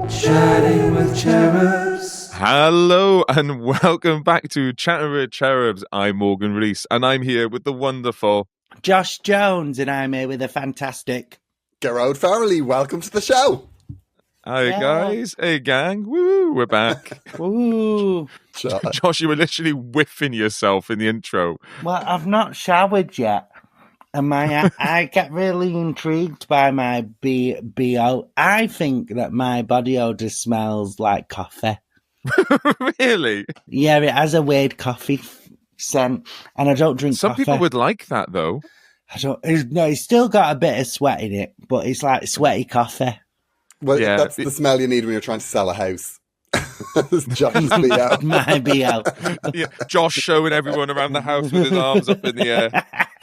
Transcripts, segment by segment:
Chatting with Cherubs. Hello and welcome back to Chatting with Cherubs. I'm Morgan Rees and I'm here with the wonderful Josh Jones, and I'm here with the fantastic Gearóid Farrelly. Welcome to the show. Hi guys, hey gang, woo, we're back. Ooh. Josh, you were literally whiffing yourself in the intro. Well, I've not showered yet, and I get really intrigued by my BO. I think that my body odor smells like coffee. Really? Yeah, it has a weird coffee scent, and I don't drink Some coffee. people would like that though. It's still got a bit of sweat in it, but it's like sweaty coffee. Well, Yeah. that's the smell you need when you're trying to sell a house. Josh's BO. My BO. Yeah, Josh showing everyone around the house with his arms up in the air.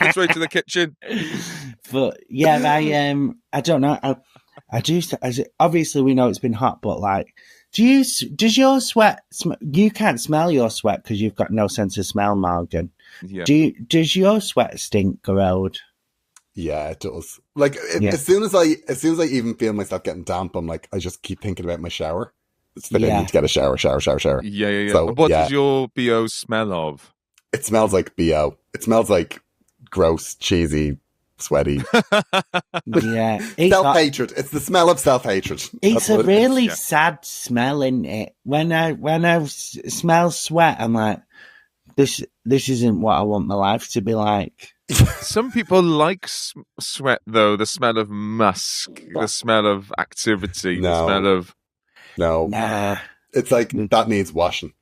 It's right to the kitchen. But yeah, I don't know. I do. Obviously, we know it's been hot, but like, does your sweat? You can't smell your sweat because you've got no sense of smell, Morgan. Yeah. Does your sweat stink, Gearóid? Yeah, it does. Like as soon as I even feel myself getting damp, I'm like, I just keep thinking about my shower. It's like I need to get a shower. Yeah. So, what does your BO smell of? It smells like BO. It smells like gross, cheesy, sweaty. Yeah, Self-hatred. It's the smell of self-hatred. It's a really sad smell, isn't it? When I smell sweat, I'm like, this isn't what I want my life to be like. Some people like sweat, though. The smell of musk, the smell of activity, the smell of... No. Nah. It's like, that needs washing.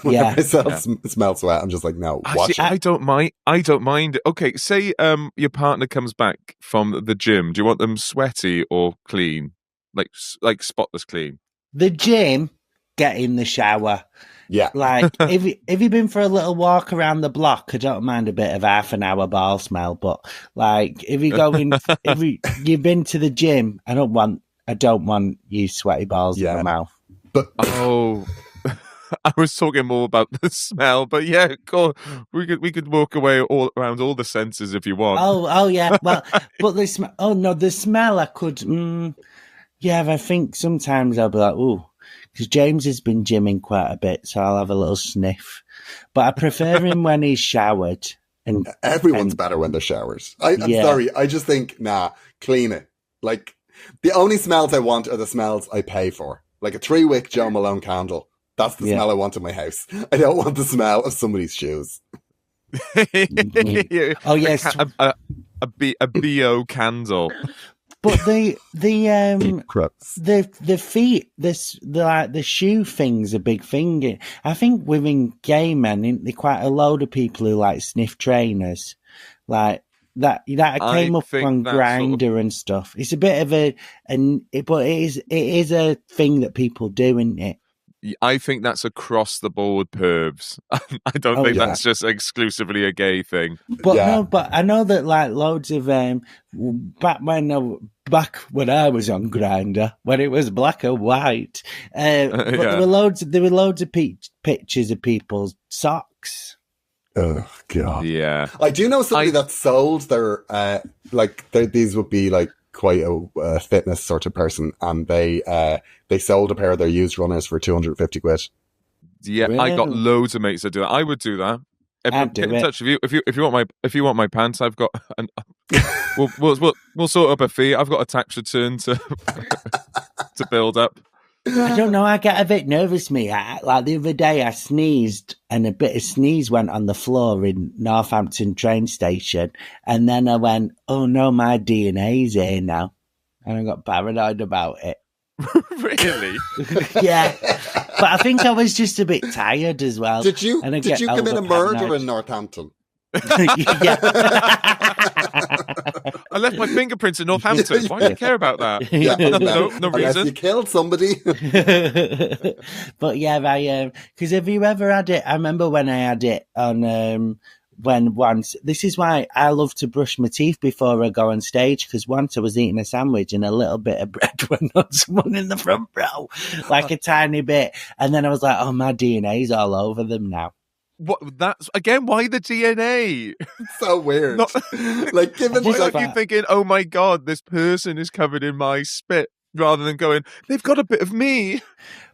Yeah. When I smell sweat, I'm just like, no, wash it. I don't mind. Okay, say your partner comes back from the gym. Do you want them sweaty or clean? Like spotless clean? The gym, get in the shower. Yeah. Like, if you've been for a little walk around the block, I don't mind a bit of half an hour ball smell. But like, if you go in, you've been to the gym, I don't want you sweaty balls in my mouth. But I was talking more about the smell, but yeah, cool. We could walk away all around all the senses if you want. Oh yeah. Well, but the smell. Oh no, the smell. I could. Yeah, I think sometimes I'll be like, ooh. Because James has been gymming quite a bit, so I'll have a little sniff. But I prefer him when he's showered. And everyone's better when they're showers. I'm sorry. I just think, clean it. Like, the only smells I want are the smells I pay for. Like a 3-wick Joe Malone candle. That's the smell I want in my house. I don't want the smell of somebody's shoes. Oh yes, a BO candle. But the feet, the shoe thing's a big thing. I think within gay men, isn't there quite a load of people who like sniff trainers, like that came up on Grindr and stuff. It's a bit of but it is a thing that people do, isn't it? I think that's across the board pervs. I don't think that's just exclusively a gay thing. But no, but I know that like loads of back when I was on Grindr, when it was black and white, but there were loads of pictures of people's socks. Oh god! Yeah, I do know somebody that sold their these would be like quite a fitness sort of person, and they sold a pair of their used runners for 250 quid. Yeah, really? I got loads of mates that do that. I would do that. Get in touch with you if you want my pants. I've got. We'll sort up a fee. I've got a tax return to build up. I don't know. I get a bit nervous. Like the other day, I sneezed, and a bit of sneeze went on the floor in Northampton train station, and then I went, "Oh no, my DNA's here now," and I got paranoid about it. Really? Yeah, but I think I was just a bit tired as well. Did you commit a murder in Northampton? I left my fingerprints in Northampton. Why do you care about that? Yeah, no unless reason. you killed somebody. But yeah, because have you ever had it? I remember when I had it on when once. This is why I love to brush my teeth before I go on stage, because once I was eating a sandwich and a little bit of bread went on someone in the front row, like a tiny bit, and then I was like, oh, my DNA's all over them now. What? That's again. Why the DNA? So weird. Like, given why are you thinking, oh my god, this person is covered in my spit? rather than going, they've got a bit of me.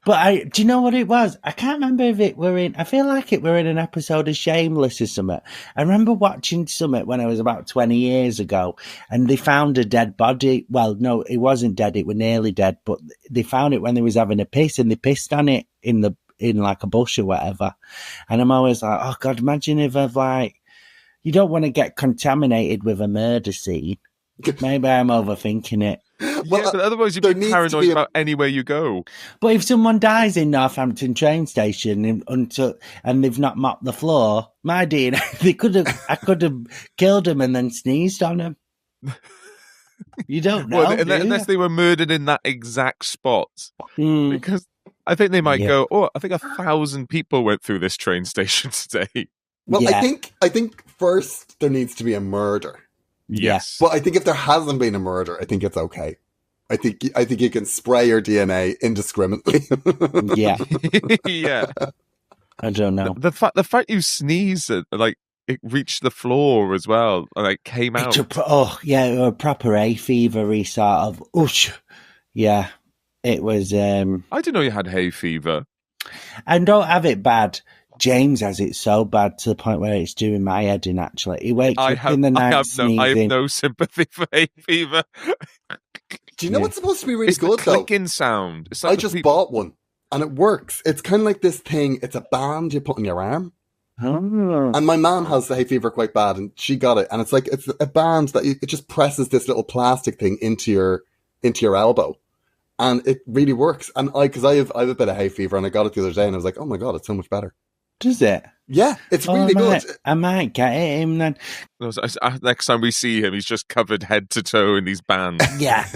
But do you know what it was? I can't remember if it were in, I feel like it were in an episode of Shameless or something. I remember watching something when I was about 20 years ago, and they found a dead body. Well, no, it wasn't dead. It was nearly dead, but they found it when they was having a piss, and they pissed on it in like a bush or whatever. And I'm always like, oh God, imagine if you don't want to get contaminated with a murder scene. Maybe I'm overthinking it. Well, yeah, but otherwise you'd be paranoid about anywhere you go. But if someone dies in Northampton train station and they've not mopped the floor, my dear, I could have killed him and then sneezed on him. You don't know, unless they were murdered in that exact spot. Because I think they might go, oh, I think 1,000 people went through this train station today. Well, yeah. I think first there needs to be a murder. Yes. But I think if there hasn't been a murder, I think it's okay. I think you can spray your DNA indiscriminately. Yeah. Yeah. I don't know. The fact you sneeze, like, it reached the floor as well, and it came out. A proper hay fever sort of. Oosh. Yeah. It was. I didn't know you had hay fever. I don't have it bad. James has it so bad to the point where it's doing my head in, actually. He wakes up in the night sneezing. I have no sympathy for hay fever. Do you know what's supposed to be really good, though? Clicking sound. Like I just bought one, and it works. It's kind of like this thing. It's a band you put on your arm. Oh. And my mum has the hay fever quite bad, and she got it. And it's like, it's a band that it just presses this little plastic thing into your elbow. And it really works. And because I have a bit of hay fever, and I got it the other day, and I was like, oh my God, it's so much better. Does it? Yeah, it's really good. I might get him then. Next time we see him, he's just covered head to toe in these bands. Yeah.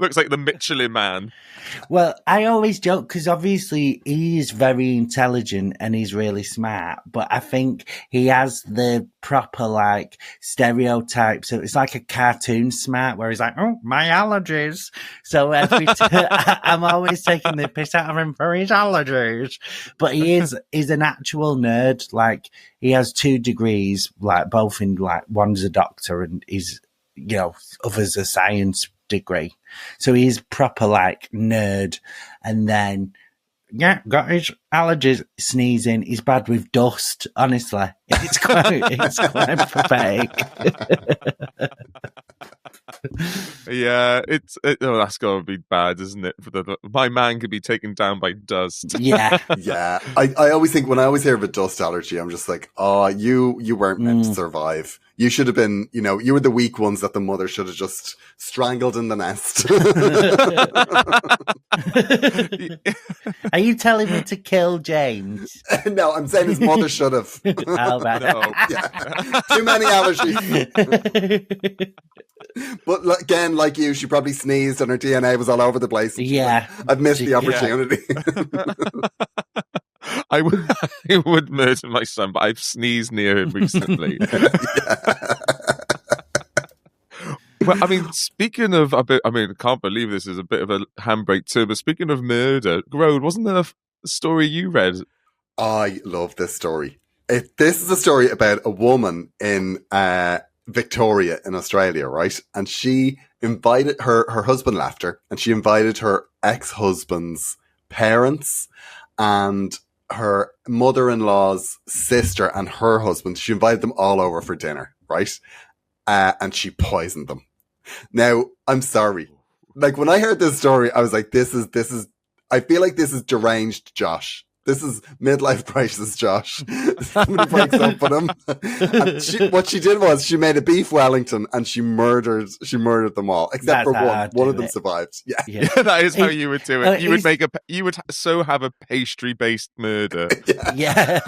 Looks like the Michelin Man. Well, I always joke because obviously he's very intelligent and he's really smart, but I think he has the proper like stereotypes. So it's like a cartoon smart where he's like, oh, my allergies. So I'm always taking the piss out of him for his allergies. But he's an actual nerd. Like, he has 2 degrees, like both in like one's a doctor and he's, other's a science degree. So he's proper like nerd. And then got his allergies, sneezing. He's bad with dust. Honestly, it's quite pathetic. Yeah, that's gotta be bad, isn't it? My man could be taken down by dust. Yeah, yeah. I always think when I always hear of a dust allergy, I'm just like, oh, you weren't meant to survive. You should have been, you were the weak ones that the mother should have just strangled in the nest. Are you telling me to kill James? No, I'm saying his mother should have. Oh, right. No. Yeah. Too many allergies. But again, like you, she probably sneezed and her DNA was all over the place. Yeah. I've missed the opportunity. I would murder my son, but I've sneezed near him recently. Well, I mean, speaking of I can't believe this is a bit of a handbrake too, but speaking of murder, Gearóid, wasn't there a story you read? I love this story. This is a story about a woman in Victoria in Australia, right? And she invited her husband left her, and she invited her ex-husband's parents and her mother-in-law's sister and her husband. She invited them all over for dinner, right? And she poisoned them. Now, I'm sorry. Like, when I heard this story, I was like, this is, I feel like this is deranged Josh. This is midlife crisis, Josh. Somebody breaks up with him. And what she did was she made a beef Wellington and she murdered them all, except for one. One of them survived. Yeah. That is how you would do it. You would have a pastry based murder. Yeah.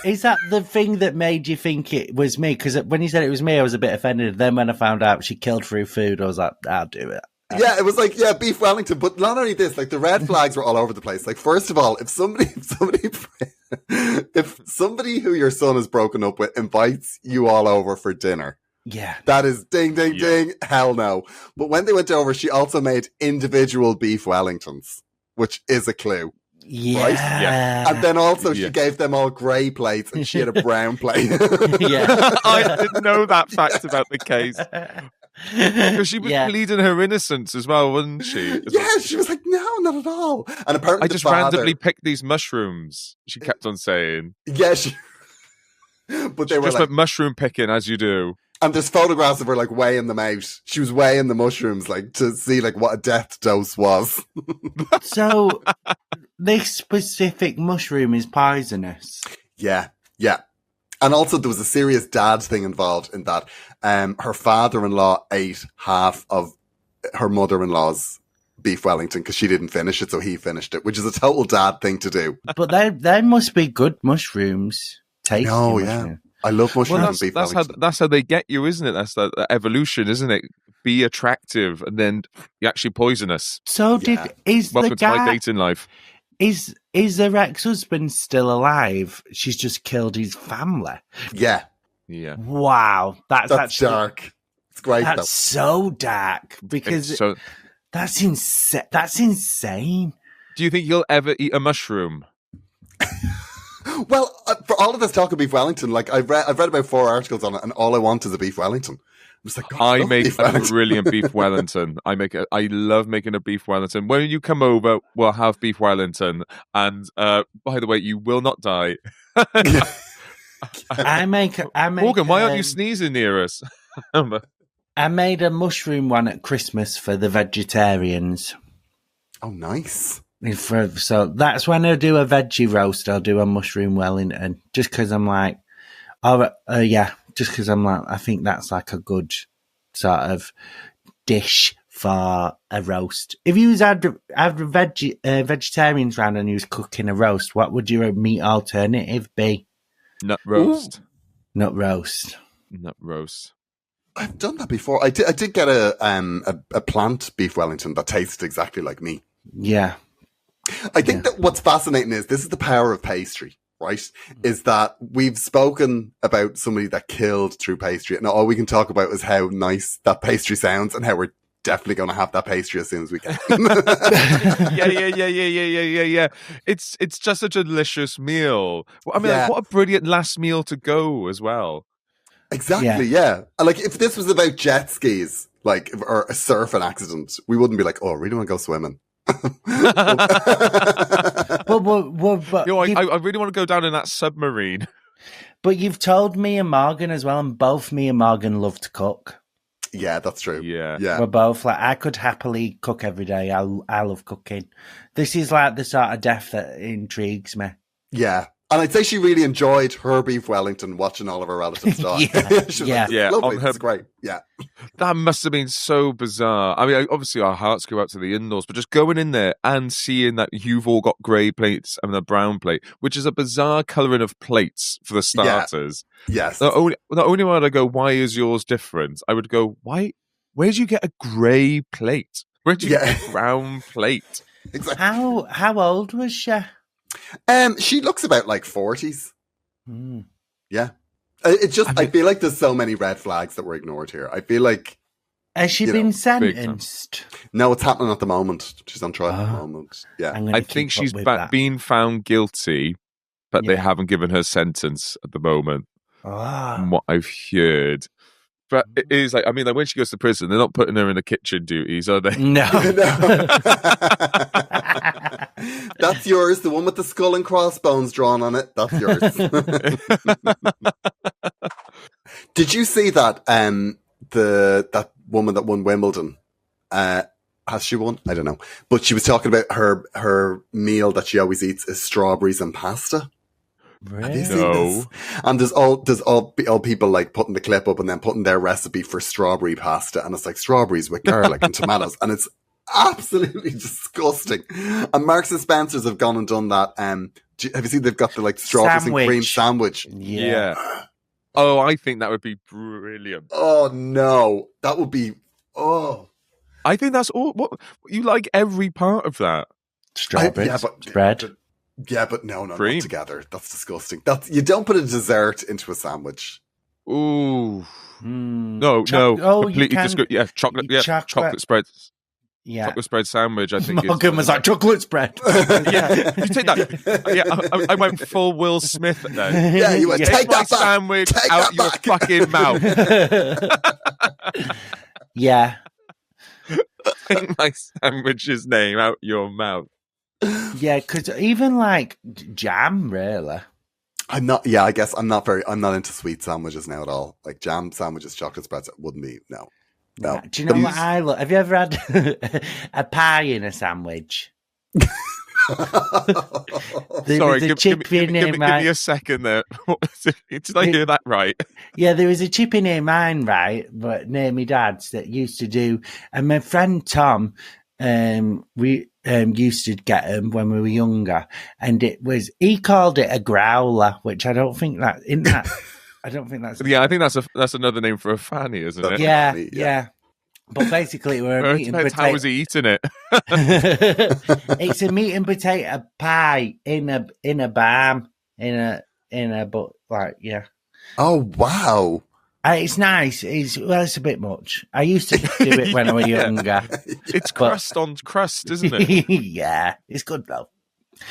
Is that the thing that made you think it was me? Because when you said it was me, I was a bit offended. Then when I found out she killed through food, I was like, I'll do it. Yeah, it was like, beef Wellington, but not only this, like the red flags were all over the place. Like, first of all, if somebody who your son has broken up with invites you all over for dinner, that is ding, ding, ding, hell no. But when they went over, she also made individual beef Wellingtons, which is a clue. Yeah. Right? Yeah. And then also she gave them all grey plates and she had a brown plate. Yeah. I didn't know that fact about the case. Because she was pleading her innocence as well, wasn't she? Yeah, she was like, no, not at all. And apparently I just randomly picked these mushrooms, she kept on saying. Yeah, but they were just like... went mushroom picking, as you do. And there's photographs of her like weighing them out. She was weighing the mushrooms like to see like what a death dose was. So this specific mushroom is poisonous. Yeah. And also there was a serious dad thing involved in that. Her father-in-law ate half of her mother-in-law's beef Wellington because she didn't finish it, so he finished it, which is a total dad thing to do. But they must be good mushrooms. Tasty mushrooms. I love mushrooms and beef Wellington. That's how they get you, isn't it? That's the evolution, isn't it? Be attractive, and then you're actually poisonous. So welcome to my dating life. Is her ex-husband still alive? She's just killed his family. Yeah. Wow, that's actually dark. It's great. That's so dark because that's insane. That's insane. Do you think you'll ever eat a mushroom? Well, for all of this talk of beef Wellington, like I've read about 4 articles on it, and all I want is a beef Wellington. I'm just like, I make a brilliant beef Wellington. I love making a beef Wellington. When you come over, we'll have beef Wellington. And by the way, you will not die. I make Morgan, why aren't you sneezing near us? I made a mushroom one at Christmas for the vegetarians. Oh, nice. So that's when I do a veggie roast, I'll do a mushroom Wellington, just because I'm like, just because I'm like, I think that's like a good sort of dish for a roast. If you had vegetarians round and you was cooking a roast, what would your meat alternative be? Nut roast. Ooh. Nut roast. I've done that before. I did get a plant beef Wellington that tasted exactly like me. Yeah. I think that what's fascinating is this is the power of pastry, right? Is that we've spoken about somebody that killed through pastry, and all we can talk about is how nice that pastry sounds and how we're definitely going to have that pastry as soon as we can. Yeah. It's just such a delicious meal. I mean, like, what a brilliant last meal to go as well. Exactly, yeah. Like if this was about jet skis, like or a surfing accident, we wouldn't be like, oh, I really want to go swimming. But I really want to go down in that submarine. But you've told me and Morgan as well, and both me and Morgan love to cook. Yeah, that's true. Yeah. We're both like, I could happily cook every day. I love cooking. This is like the sort of death that intrigues me. Yeah. And I'd say she really enjoyed her beef Wellington watching all of her relatives die. Lovely. It's great. Yeah. That must have been so bizarre. I mean, obviously our hearts go out to the in-laws, but just going in there and seeing that you've all got grey plates and a brown plate, which is a bizarre colouring of plates for the starters. Yeah. Yes. The only one I'd go, why is yours different? I would go, why? Where'd you get a grey plate? Where'd you get a brown plate? Exactly. How old was she? She looks about like 40s. Yeah. It's just, I feel like there's so many red flags that were ignored here. I feel like... Has she been sentenced? No, it's happening at the moment. She's on trial at the moment. Yeah. I think she's been found guilty, but they haven't given her sentence at the moment. From what I've heard. But it is like, I mean, like when she goes to prison, they're not putting her in the kitchen duties, are they? No. That's yours. The one with the skull and crossbones drawn on it. That's yours. Did you see that that woman that won Wimbledon? Has she won? I don't know. But she was talking about her meal that she always eats is strawberries and pasta. Really? Have you seen this? And there's all people like putting the clip up and then putting their recipe for strawberry pasta, and it's like strawberries with garlic and tomatoes, and it's absolutely disgusting. And Marks and Spencer's have gone and done that. Have you seen they've got the like strawberries and cream sandwich? Yeah. Oh, I think that would be brilliant. Oh no, that would be. Oh, I think that's all. What you like every part of that strawberries, bread. Yeah, but no, not together. That's disgusting. You don't put a dessert into a sandwich. Ooh. No. Completely disgusting. Yeah, chocolate. Yeah, chocolate spread. Yeah. Chocolate spread sandwich, I think. Morgan was like, chocolate spread. Yeah, you take that. Yeah, I went full Will Smith then. Yeah, you went, take that sandwich out your fucking mouth. Yeah. Take my sandwich's name out your mouth. Yeah, because even like jam, really. I'm not. Yeah, I guess I'm not into sweet sandwiches now at all. Like jam sandwiches, chocolate spreads, wouldn't be. No. Do you know what I love? Have you ever had a pie in a sandwich? Sorry, give me a second there. Did I hear that right? Yeah, there was a chippy near mine, right? But near my dad's that used to do, and my friend Tom, we used to get them when we were younger, and he called it a growler, which I don't think that in that. I don't think that's. Yeah, I think that's another name for a fanny, isn't it? Yeah. But basically, we're a meat and potato. How was he eating it? It's a meat and potato pie in a balm but like yeah. Oh wow! It's nice. It's a bit much. I used to do it when I was younger. It's crust on crust, isn't it? Yeah, it's good though.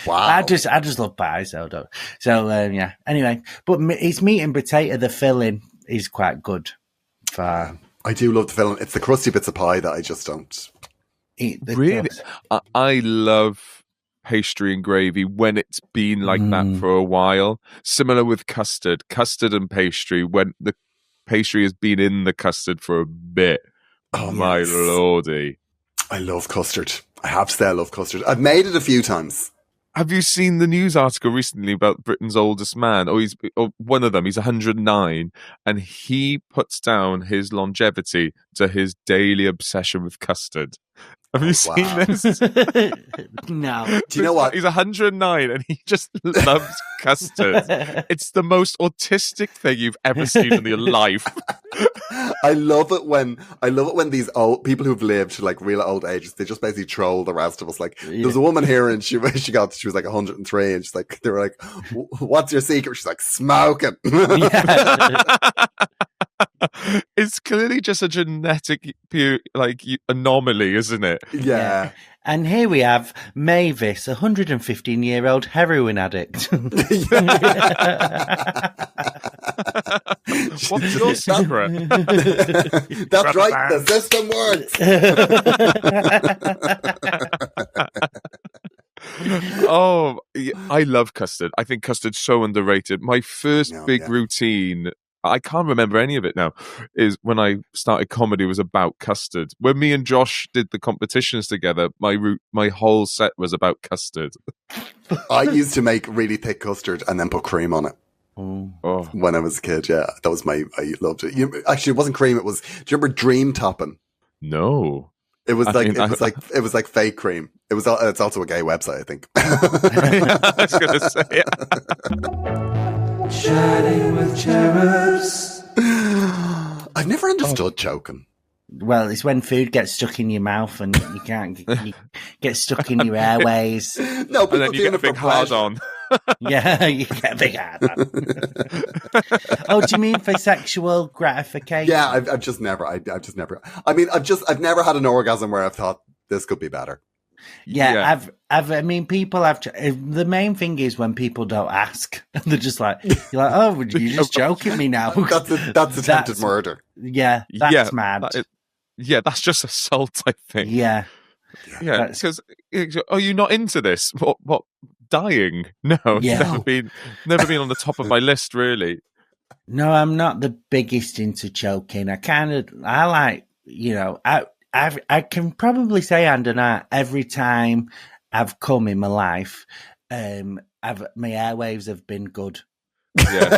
Wow! I just love pie, so yeah. Anyway, but it's meat and potato. The filling is quite good. I do love the filling. It's the crusty bits of pie that I just don't eat. Really, I love pastry and gravy when it's been like that for a while. Similar with custard and pastry. When the pastry has been in the custard for a bit. Oh my lordy! I love custard. I have to say I love custard. I've made it a few times. Have you seen the news article recently about Britain's oldest man? One of them. He's 109, and he puts down his longevity to his daily obsession with custard. Have you seen this? No. Do you know what? He's 109 and he just loves custard. It's the most autistic thing you've ever seen in your life. I love it when these old people who've lived to like real old ages, they just basically troll the rest of us. Like there was a woman here and she was like 103 and she's like, they were like, "What's your secret?" She's like, "Smoking." It's clearly just a genetic anomaly, isn't it? Yeah. And here we have Mavis, a 115-year-old heroin addict. What's your secret? That's right. The system works. Oh, I love custard. I think custard's so underrated. My first big routine, I can't remember any of it now, is when I started comedy was about custard. When me and Josh did the competitions together, my whole set was about custard. I used to make really thick custard and then put cream on it. Oh. When I was a kid, yeah. That was I loved it. Actually, it wasn't cream, do you remember dream topping? No. It was like fake cream. It's also a gay website, I think. I was going to say it. Chatting with Cherubs. I've never understood choking. Well, it's when food gets stuck in your mouth and you can't get stuck in your airways. No, and then you get a big hard on. Yeah, you get a big hard on. Oh, do you mean for sexual gratification? Yeah, I've just never. I mean, I've never had an orgasm where I've thought this could be better. Yeah. I mean, people have. The main thing is when people don't ask, they're just like, "You're like, oh, you're just joking me now." That's attempted murder. Yeah, that's mad. That's just assault, I think. Yeah, because are you not into this? What dying? No, never been on the top of my list, really. No, I'm not the biggest into choking. I like, I can probably say, Andana, every time I've come in my life, my airwaves have been good. Yeah.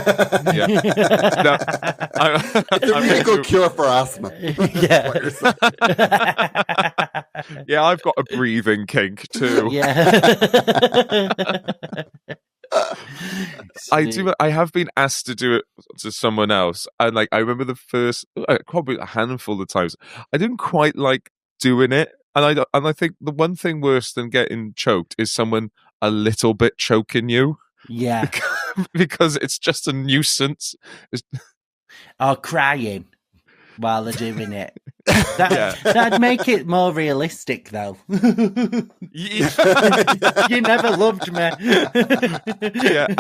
No, it's a really good cure for asthma. Yeah, I've got a breathing kink too. Yeah. I have been asked to do it to someone else, and I remember the first, probably a handful of times, I didn't quite like doing it, and I think the one thing worse than getting choked is someone a little bit choking you. Yeah, because it's just a nuisance. Or crying while they're doing it. That'd make it more realistic, though. You never loved me. I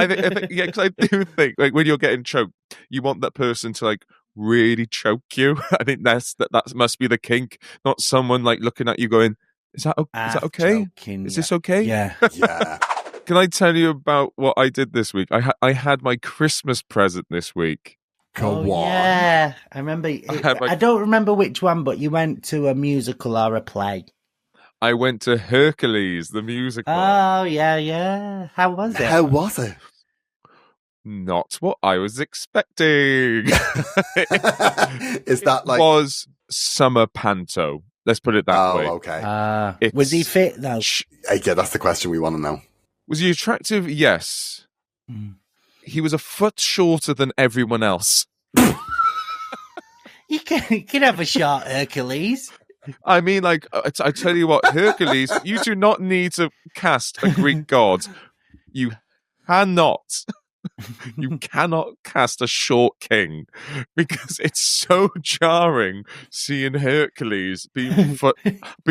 think, because I do think when you're getting choked, you want that person to really choke you. I think that must be the kink, not someone like looking at you going, is that okay? Joking, Is this okay? Yeah. Yeah. Can I tell you about what I did this week? I had my Christmas present this week. Go on. Yeah. I remember. I don't remember which one, but you went to a musical or a play. I went to Hercules, the musical. Oh, yeah. How was it? How was it? Not what I was expecting. Is that like... It was summer panto. Let's put it that way. Oh, okay. Was he fit, though? Yeah, that's the question we want to know. Was he attractive? Yes. He was a foot shorter than everyone else. You can have a short Hercules. I mean, like, I tell you what, Hercules, you do not need to cast a Greek god. You cannot cast a short king, because it's so jarring seeing Hercules be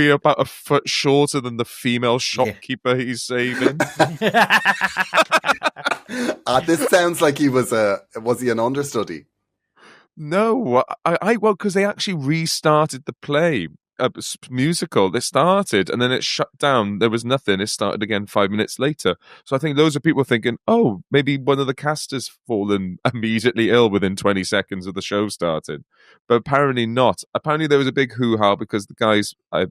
about a foot shorter than the female shopkeeper he's saving. This sounds like he was he an understudy? No, because they actually restarted the play. Musical. They started and then it shut down. There was nothing. It started again 5 minutes later. So I think loads of people are thinking, oh, maybe one of the cast has fallen immediately ill within 20 seconds of the show started. But apparently not. Apparently there was a big hoo-ha because the guys, I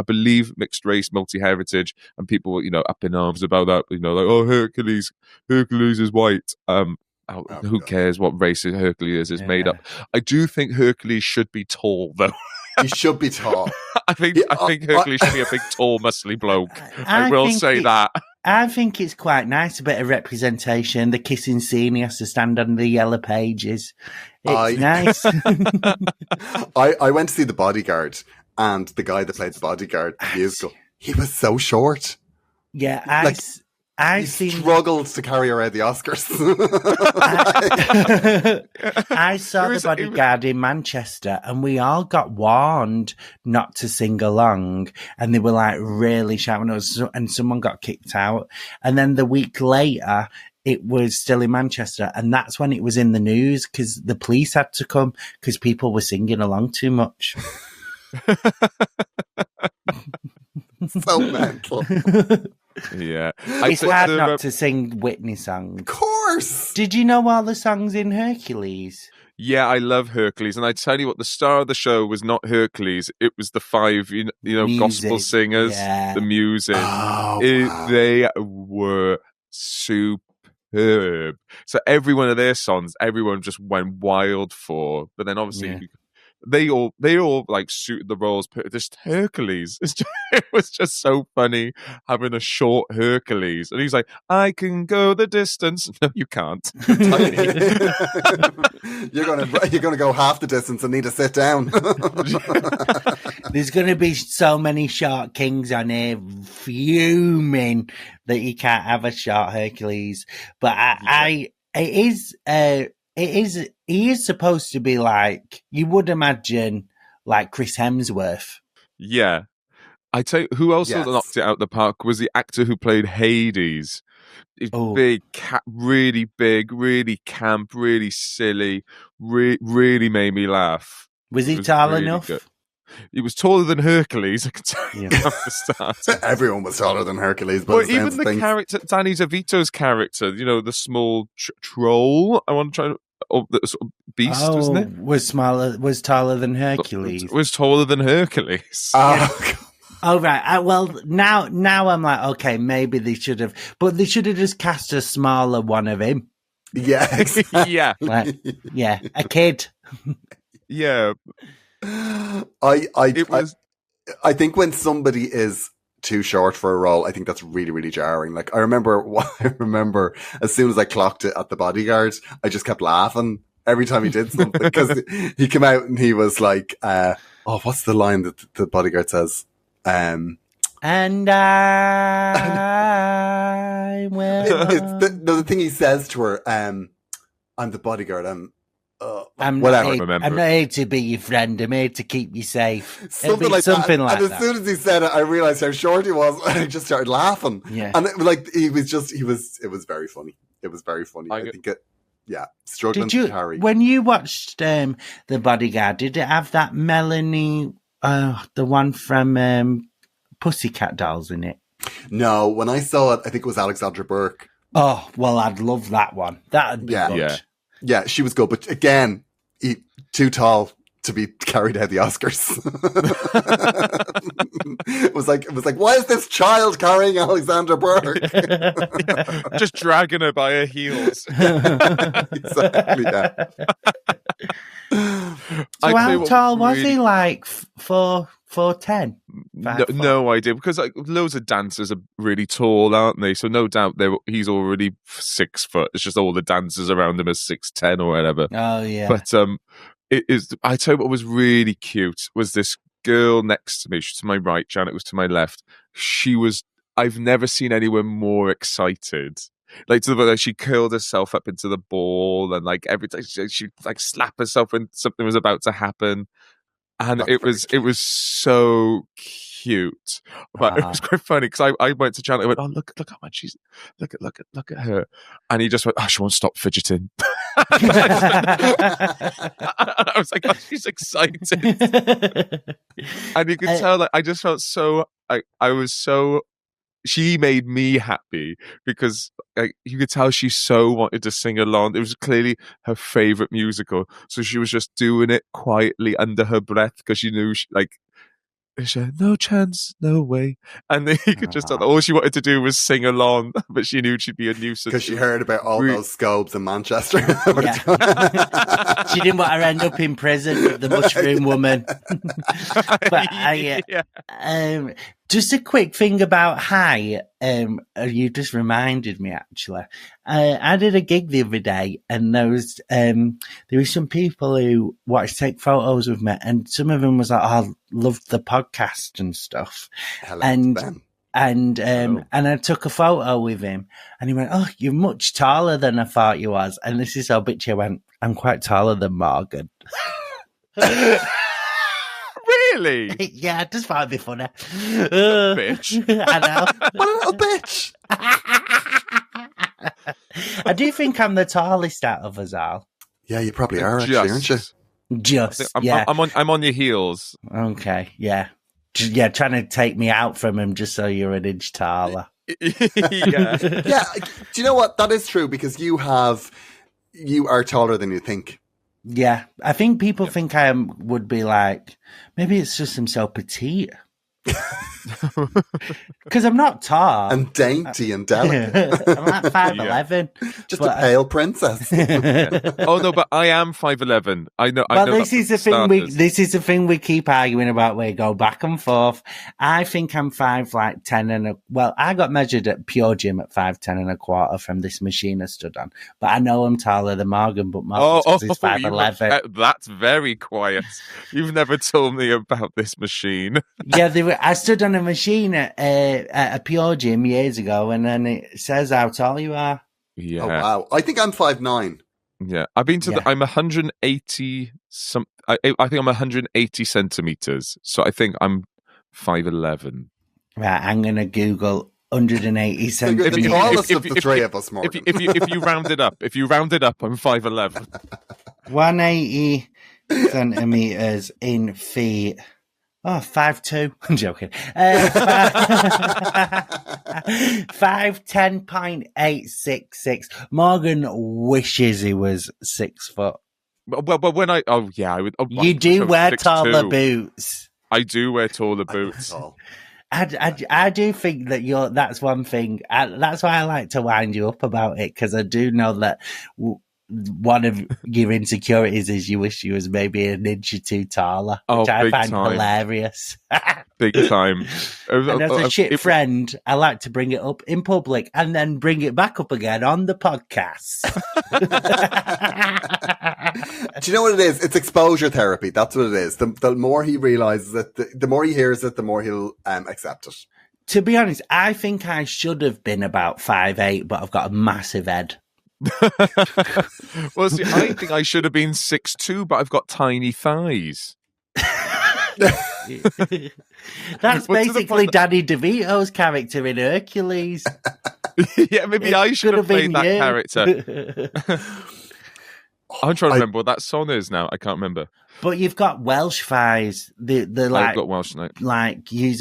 believe, mixed race, multi-heritage, and people were, up in arms about that. Like, oh, Hercules is white. Who cares what race Hercules is made up? I do think Hercules should be tall, though. He should be tall. I think Hercules should be a big, tall, muscly bloke. I will say that. I think it's quite nice, a bit of representation. The kissing scene, he has to stand on the yellow pages. It's nice. I went to see The Bodyguard, and the guy that played the bodyguard, the musical, he was so short. Yeah, he struggled to carry around the Oscars. I saw The Bodyguard in Manchester, and we all got warned not to sing along, and they were like really shouting at us, and someone got kicked out. And then the week later, it was still in Manchester, and that's when it was in the news because the police had to come because people were singing along too much. So mental. Yeah. It's hard not to sing Whitney songs. Of course. Did you know all the songs in Hercules? Yeah, I love Hercules. And I tell you what, the star of the show was not Hercules. It was the 5, gospel singers, the music. Oh, wow. They were superb. So every one of their songs, everyone just went wild for. But then obviously... They all like suited the roles. But just Hercules, it was just so funny having a short Hercules, and he's like, "I can go the distance." No, you can't. You're gonna go half the distance and need to sit down. There's gonna be so many short kings on here fuming that you can't have a short Hercules. But he is supposed to be like, you would imagine, like Chris Hemsworth. Yeah. I tell you, who also knocked it out the park was the actor who played Hades. He's big, really big, really camp, really silly, really made me laugh. Was he tall enough? Good. He was taller than Hercules, I can tell you from the start. Everyone was taller than Hercules. But even the character, Danny DeVito's character, the small troll, I want to try the sort of beast, wasn't it? Was taller than Hercules. Was taller than Hercules. Oh, right. Well, now I'm like, okay, maybe they should have, but they should have just cast a smaller one of him. Yeah, exactly. Yeah. A kid. Yeah. I think when somebody is too short for a role, I think that's really, really jarring. Like I remember as soon as I clocked it at The Bodyguard, I just kept laughing every time he did something because he came out and he was like, what's the line that The Bodyguard says? And I will. The thing he says to her, I'm the bodyguard. I'm not here to be your friend. I'm here to keep you safe. Something like that. And as soon as he said it, I realized how short he was. And I just started laughing. Yeah. And it was very funny. It was very funny. I think struggling Did you, to carry. when you watched The Bodyguard, did it have that Melanie, the one from Pussycat Dolls in it? No, when I saw it, I think it was Alexandra Burke. Oh, well, I'd love that one. That'd be good. Yeah, she was good, but again, too tall to be carried out the Oscars. It was like, why is this child carrying Alexandra Burke? Just dragging her by her heels. Exactly. Yeah. So how tall was he? Like 4'10"? No idea, because like loads of dancers are really tall, aren't they? So no doubt he's already 6 foot. It's just all the dancers around him are 6'10" or whatever. Oh yeah. But it is. I tell you what was really cute was this girl next to me. She's to my right. Janet was to my left. She was. I've never seen anyone more excited. Like, to the point that she curled herself up into the ball, and like every time she like slap herself when something was about to happen. And it was so cute, but it was quite funny because I went to Janet and went, "Oh, look how much she's look at her," and he just went, "Oh, she won't stop fidgeting." I was like, "Oh, she's excited," and you could tell. Like, I just felt so. I was so. She made me happy because you could tell she so wanted to sing along. It was clearly her favorite musical, so she was just doing it quietly under her breath because she knew she had no chance, no way, and then you could just tell that all she wanted to do was sing along, but she knew she'd be a nuisance because she heard about all those scopes in Manchester. She didn't want her to end up in prison with the mushroom woman. But just a quick thing about Hi. You just reminded me, actually. I did a gig the other day, and there was some people who wanted to take photos with me, and some of them was like, "Oh, I loved the podcast and stuff." And I took a photo with him, and he went, "Oh, you're much taller than I thought you was." And this is how bitchy I went, "I'm quite taller than Morgan." Really? Yeah, I just thought it'd be funny. Bitch. I know. What a little bitch. I do think I'm the tallest out of us all. Yeah, you probably are, actually, aren't you? I'm on your heels. Okay, yeah. Yeah, trying to take me out from him just so you're an inch taller. Yeah. Yeah, do you know what? That is true, because you are taller than you think. Yeah, I think people think I would be like, maybe it's just I'm so petite. Because I'm not tall. And dainty and delicate. I'm like 5'11". Just a pale princess. Oh no, but I am 5'11". I know. This is the thing we keep arguing about. We go back and forth. I think I'm 5'10", I got measured at Pure Gym at 5'10.25" from this machine I stood on. But I know I'm taller than Morgan. But Morgan is 5'11". That's very quiet. You've never told me about this machine. Yeah, I stood on a machine at a Pure Gym years ago, and then it says how tall you are. Yeah. Oh, wow. I think I'm 5'9". Yeah. I've been to I'm 180 I think I'm 180 centimeters. So I think I'm 5'11". Right, I'm going to Google 180 centimeters. The tallest of the three of us, Morgan. If you round it up, I'm 5'11". 180 centimeters in feet. Oh, 5'2". I'm joking. 5'10.866". Morgan wishes he was 6 foot. Well, when I would. You do wear taller boots. I do wear taller boots. I do think that that's one thing. That's why I like to wind you up about it, because I do know that one of your insecurities is you wish you was maybe an inch or two taller, which I find hilarious. Big time. And as a shit friend, I like to bring it up in public and then bring it back up again on the podcast. Do you know what it is? It's exposure therapy. That's what it is. The more he realizes it, the more he hears it, the more he'll accept it. To be honest, I think I should have been about 5'8", but I've got a massive head. Well, see, I think I should have been 6'2", but I've got tiny thighs. That's basically Danny DeVito's character in Hercules. Yeah, maybe I should have played that character. I'm trying to remember what that song is now. I can't remember. But you've got Welsh thighs. The like, I've got Welsh now. Like, you're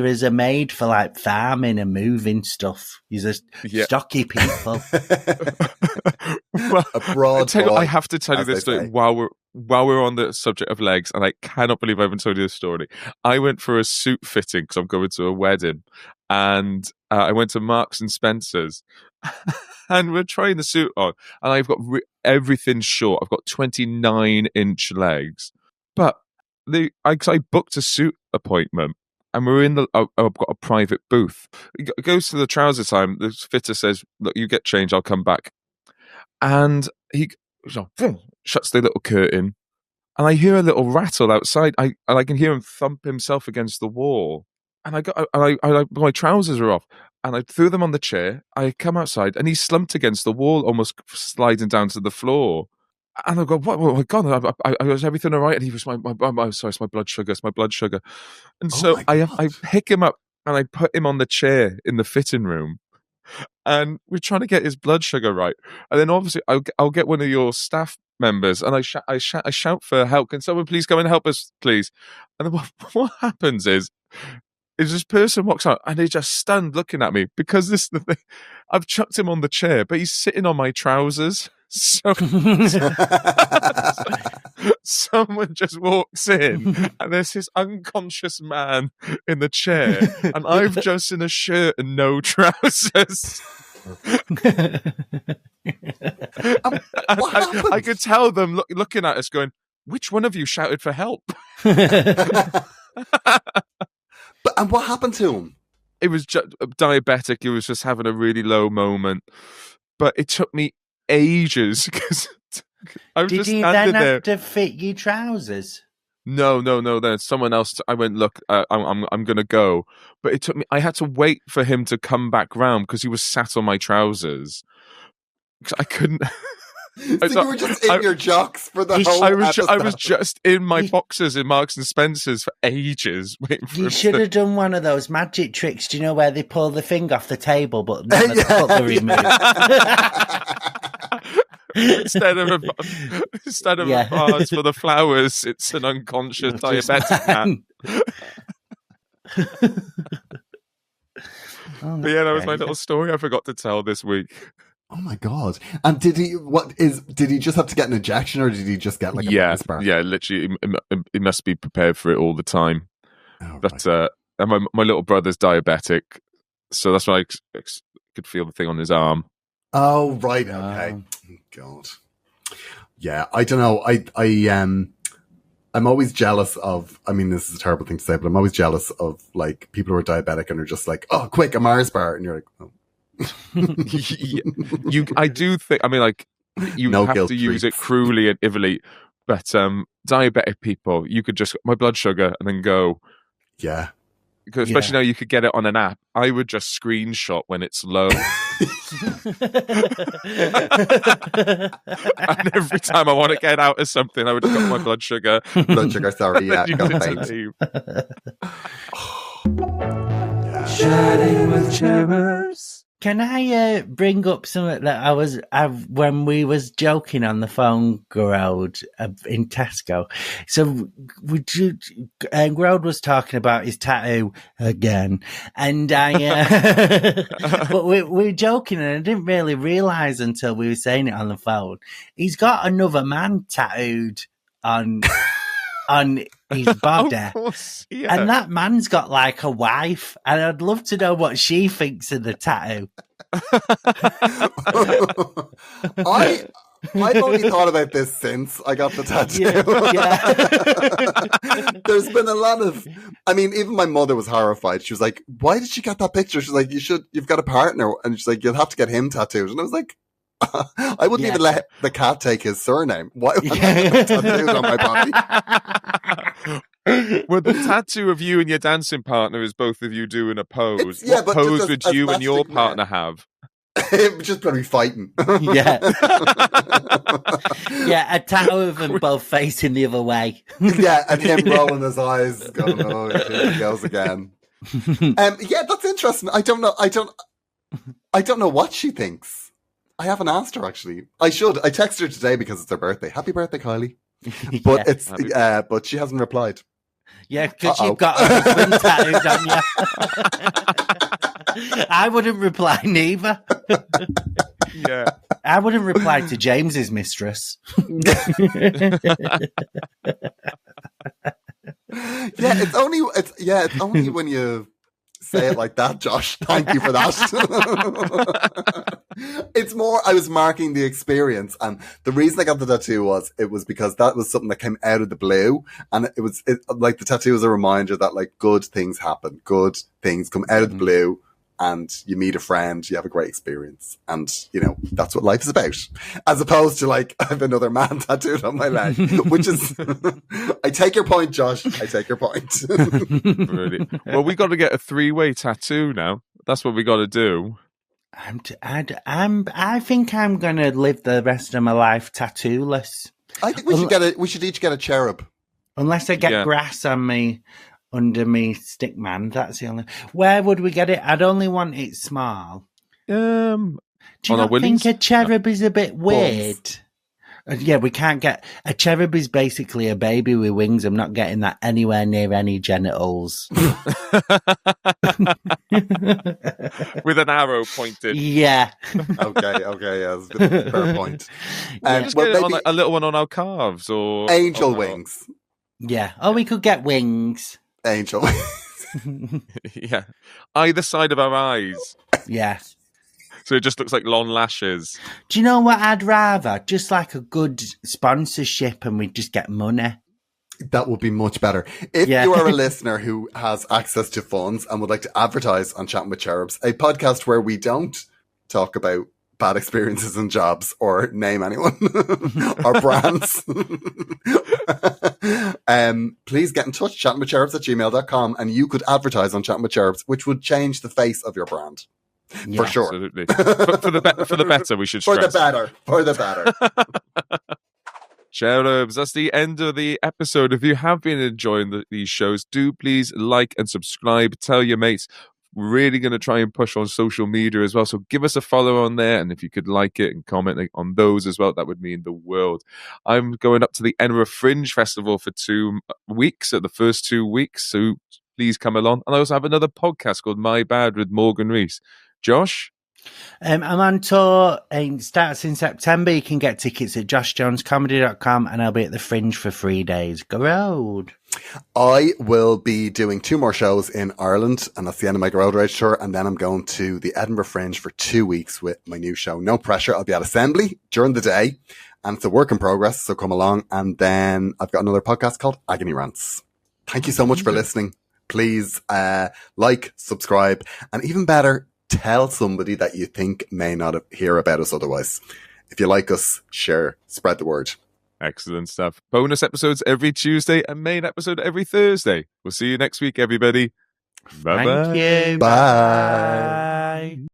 as a maid for like farming and moving stuff. You're stocky people. Well, A broad boy, I have to tell you this story while we're on the subject of legs, and I cannot believe I haven't told you this story. I went for a suit fitting because I'm going to a wedding, and I went to Marks and Spencer's. And we're trying the suit on, and I've got everything short. I've got 29-inch legs, but I booked a suit appointment, and we're in I've got a private booth. It goes to the trouser time. The fitter says, "Look, you get changed. I'll come back." And he shuts the little curtain, and I hear a little rattle outside. I can hear him thump himself against the wall, and my trousers are off. And I threw them on the chair. I come outside, and he slumped against the wall, almost sliding down to the floor. And I go, "What? Oh my God! Was everything all right?" And he was, "Sorry, it's my blood sugar. It's my blood sugar." And so I pick him up and I put him on the chair in the fitting room, and we're trying to get his blood sugar right. And then obviously I'll get one of your staff members, and I shout for help. Can someone please come and help us, please? And then what happens is this person walks out, and he's just stunned looking at me, because this is the thing. I've chucked him on the chair, but he's sitting on my trousers. So someone just walks in, and there's this unconscious man in the chair, and I've just in a shirt and no trousers. I could tell them looking at us going, "Which one of you shouted for help?" And what happened to him? It was just diabetic. He was just having a really low moment. But it took me ages because I was just standing there. Did you then have to fit your trousers? No. Then someone else. I went, "Look, I'm going to go." But it took me. I had to wait for him to come back round because he was sat on my trousers. Because I couldn't. So you were just in your jocks for the whole episode. I was just in my boxers in Marks and Spencer's for ages. You should have done one of those magic tricks, do you know, where they pull the thing off the table but none of the cutlery moves. Instead of a vase for the flowers, it's an unconscious diabetic man. But yeah, that was my little story I forgot to tell this week. Oh my God. And did he just have to get an injection, or did he just get like a Mars bar? Yeah, literally he must be prepared for it all the time. Oh, but and my little brother's diabetic, so that's why I could feel the thing on his arm. Oh right, okay. Oh, God. Yeah, I don't know. I'm always jealous of, I mean, this is a terrible thing to say, but I'm always jealous of like people who are diabetic and are just like, "Oh, quick, a Mars bar," and you're like, "Oh." I do think, I mean, like, you have to use it cruelly and ivilly, but diabetic people, you could just, my blood sugar, and then go. Yeah. Because especially now you could get it on an app. I would just screenshot when it's low. And every time I want to get out of something, I would got my blood sugar. Sorry, yeah. Chatting with Cherubs. Can I bring up something that when we was joking on the phone, Gearóid, in Tesco? So Gearóid was talking about his tattoo again, and but we were joking, and I didn't really realise until we were saying it on the phone. He's got another man tattooed on his body. Of course, yeah. And that man's got like a wife, and I'd love to know what she thinks of the tattoo. I've only thought about this since I got the tattoo. Yeah. There's been a lot of, I mean, even my mother was horrified. She was like, "Why did she get that picture?" She's like, "You've got a partner," and she's like, "You'll have to get him tattooed." And I was like, I wouldn't even let the cat take his surname. Why would I have tattooed on my body? Well, the tattoo of you and your dancing partner is both of you doing a pose. What pose would you and your partner have? Just probably fighting. Yeah. Yeah, a tattoo of them both facing the other way. Yeah, and him rolling his eyes, going, "Oh, here he goes again." Yeah, that's interesting. I don't know what she thinks. I haven't asked her, actually. I should. I texted her today because it's her birthday. Happy birthday, Kylie. But but she hasn't replied. Yeah, because you've got a husband tattooed on you. I wouldn't reply neither. Yeah. I wouldn't reply to James's mistress. It's only when you say it like that, Josh. Thank you for that. It's more, I was marking the experience, and the reason I got the tattoo was because that was something that came out of the blue, and like the tattoo was a reminder that like good things happen, good things come out of the blue, and you meet a friend, you have a great experience, and you know that's what life is about, as opposed to like I have another man tattooed on my leg, which is I take your point, Josh. I take your point. Really? Well, we got to get a 3-way tattoo now. That's what we got to do. I think I'm gonna live the rest of my life tattooless. I think we should each get a cherub, unless I get grass on me. Under me stick man, that's the only. Where would we get it? I'd only want it small. Do you not think a cherub is a bit weird? Yeah, we can't get a cherub. Is basically a baby with wings. I'm not getting that anywhere near any genitals. With an arrow pointed. Yeah. Okay, yeah, that's a good, fair point. Just get it on, like, a little one on our calves or angel wings. Yeah. Oh, we could get wings. Angel wings. Yeah. Either side of our eyes. Yeah. So it just looks like long lashes. Do you know what I'd rather? Just like a good sponsorship and we just get money. That would be much better. If you are a listener who has access to funds and would like to advertise on Chatting with Cherubs, a podcast where we don't talk about bad experiences in jobs or name anyone or brands, please get in touch, chattingwithcherubs@gmail.com, and you could advertise on Chatting with Cherubs, which would change the face of your brand. Yeah, for sure. Absolutely. For the better, we should stress. For the better. Cherubs, that's the end of the episode. If you have been enjoying these shows, do please like and subscribe. Tell your mates. We're really going to try and push on social media as well. So give us a follow on there. And if you could like it and comment on those as well, that would mean the world. I'm going up to the Edinburgh Fringe Festival for 2 weeks, at the first 2 weeks. So please come along. And I also have another podcast called My Bad with Morgan Rees. Josh? I'm on tour. It starts in September. You can get tickets at joshjonescomedy.com, and I'll be at the Fringe for 3 days. Go road. I will be doing 2 more shows in Ireland, and that's the end of my Gearóid Farrelly tour. And then I'm going to the Edinburgh Fringe for 2 weeks with my new show, No Pressure. I'll be at Assembly during the day, and it's a work in progress, so come along. And then I've got another podcast called Agony Rants. Thank you so much for listening. Please like, subscribe, and even better, tell somebody that you think may not hear about us otherwise. If you like us, share, spread the word. Excellent stuff. Bonus episodes every Tuesday and main episode every Thursday. We'll see you next week, everybody. Bye-bye. Thank you. Bye.